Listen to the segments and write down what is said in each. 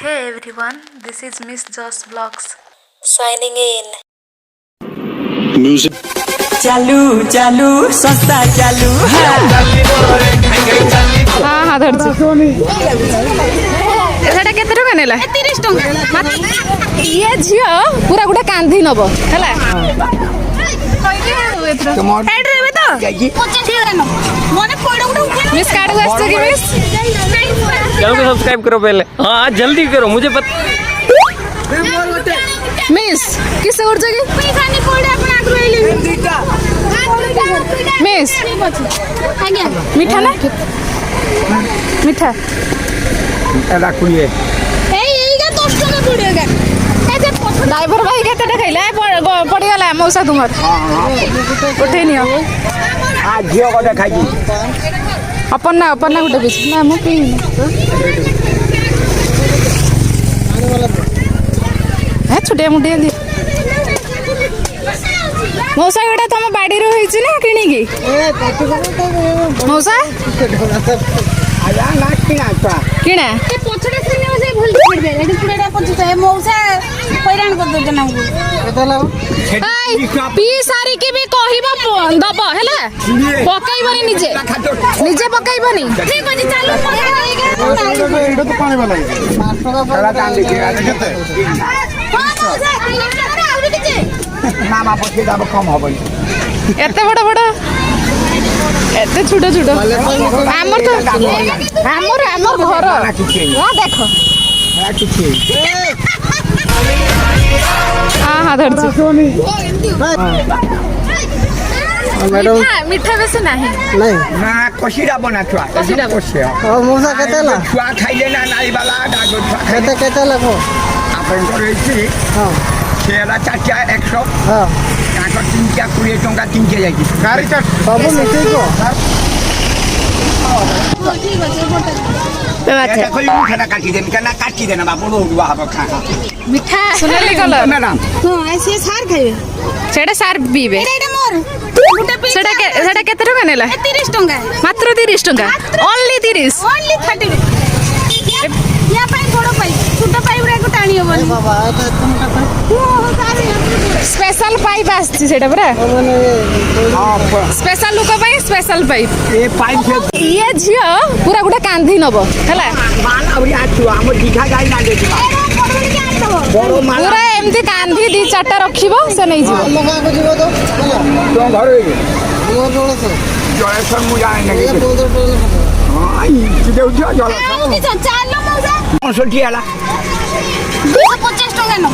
Hey everyone, this is Miss Joss Vlogs signing in. Music. चालू चालू संस्था चालू हाँ हाँ धरছি সেটা কেতে টাকা নেলা 30 টাকা ইয়ে ঝিও পুরা গুটা কান্ধি নব হেলা হেড রইবে তো मिस कार्ड वास्ते की मिस चैनल को सब्सक्राइब करो पहले। हाँ जल्दी करो मुझे पता। मिस किस और जगह मिस मीठा ना मीठा ड्राइवर भाई केते खाइला पड़ी गला मौसा तुमर उठे नियो आ झियो को देखाई अपन ना गुटे बीच ना मो पी है छोटे मुटे दी मौसा एटा तम बाड़ी रो होई छि ना किनी की मौसा आया ना किना तो किना ए पछडे सुने से भूल पड़ दे लेकिन पुरेटा पछते मौसा हैरान कर दो जना को पी सारी के भी कहिबा दब हैला पकाइबनी निजे निजे पकाइबनी ठीक अछि चालू एडो तो पानी वाला सारा काम देखे आज केते मामा पछे दाब कम होबई एते बड़ बड़ एते छोट छोट हमर तो हमर घर हां देखो हाँ हाँ धरছি मीठा बेसी नहीं ना कोशीरा बना छुआ कोशीरा कोशिया मौसा केतेला छुआ खाइले ना नाई वाला डागो छुआ केते केतेला को आपन को रहिछि हां सेला चाचा 100 हां काको 3 टा 20 टंका 3 के जाई गाड़ी चाट सब मिठे को ठीक अछि अच्छा खोली मुठा काटी देना बाबू लोडवा हब खा मीठा सुनली कलर मैडम हां ऐसे सार खाइबे सेटा सार पीबे एटा मोर गुटे पी सेटा केते टका नेला 30 टंका मात्र 30 टका ओनली 30 ओनली 30 या पाई बड़ पाई छोटा पाई उरा को टाणी होबनी बाबा तुम कथा स्पेशल पाइप आछि सेटा बरा स्पेशल लोक पाई स्पेशल पाइप ए पाइप से ये झियो पूरा गुटा कांधी नब हैला माल अबरी आछु हम दिखा जाई ना दे बड़ो माल पूरा एमती कांधी दी चारटा रखिबो से नै जीवो लगा को जीव तो तो घर होई मोर जोड़ से जळेश्वर मु जाय ना ये 15 हां आई देउ जो जळेश्वर चालो मौसा 65 आला 250 टंका न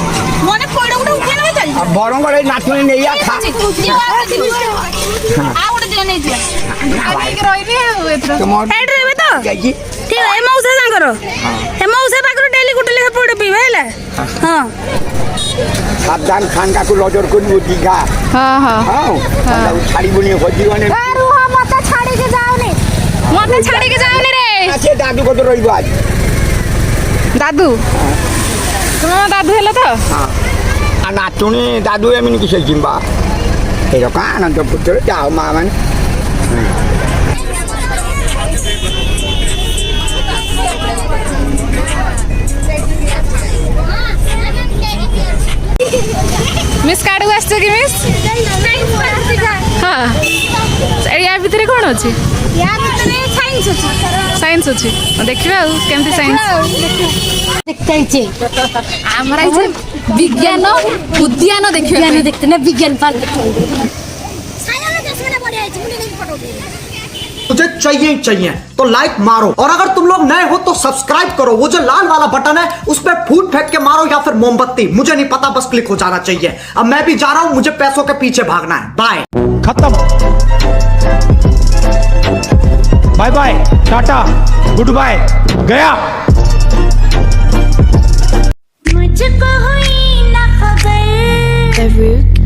मने कोइडा उठे उठे न चल बरम गरे नाचुनी नेया खा आ उठे दियो नै दियो आगे रहिबे एथरो तुमर हेड रहबे तो जाई ठीक है मौसा सांगर ए मौसा पाकर डेली गुटे लेखा पड़ पीबे हैला हां सावधान खान का को लजर कोनी दिखा हां हां हां छाड़ी बनी हो जीवन आरु हम मत छाड़ी के जाओनी मते छाड़ी के जाओनी रे आछे दादू को तो रहिबो आज दादू तुम दादू हेलो तो हां आ नाचुनी दादू एमिन किसे जिम्बा ए का आनंद पुत्र जाओ मामन मिस कार्ड वास्ते की मिस हाँ या भितर कौन अच्छी या भीतर साइंस अछि साइंस अच्छी देखिबा केमती साइंस देखते छे हमरा इसे विज्ञान उद्यान देखिबा विज्ञान देखते ना विज्ञान पाल साया में 10 मिनट बढ़िया है मुझे नहीं पटोगे मुझे चाहिए तो लाइक मारो और अगर तुम लोग नए हो तो सब्सक्राइब करो वो जो लाल वाला बटन है उस पर फूट फेंक के मारो या फिर मोमबत्ती मुझे नहीं पता बस क्लिक हो जाना चाहिए अब मैं भी जा रहा हूं मुझे पैसों के पीछे भागना है बाय खत्म bye bye ta-ta goodbye गया मुझको हुई ना खबर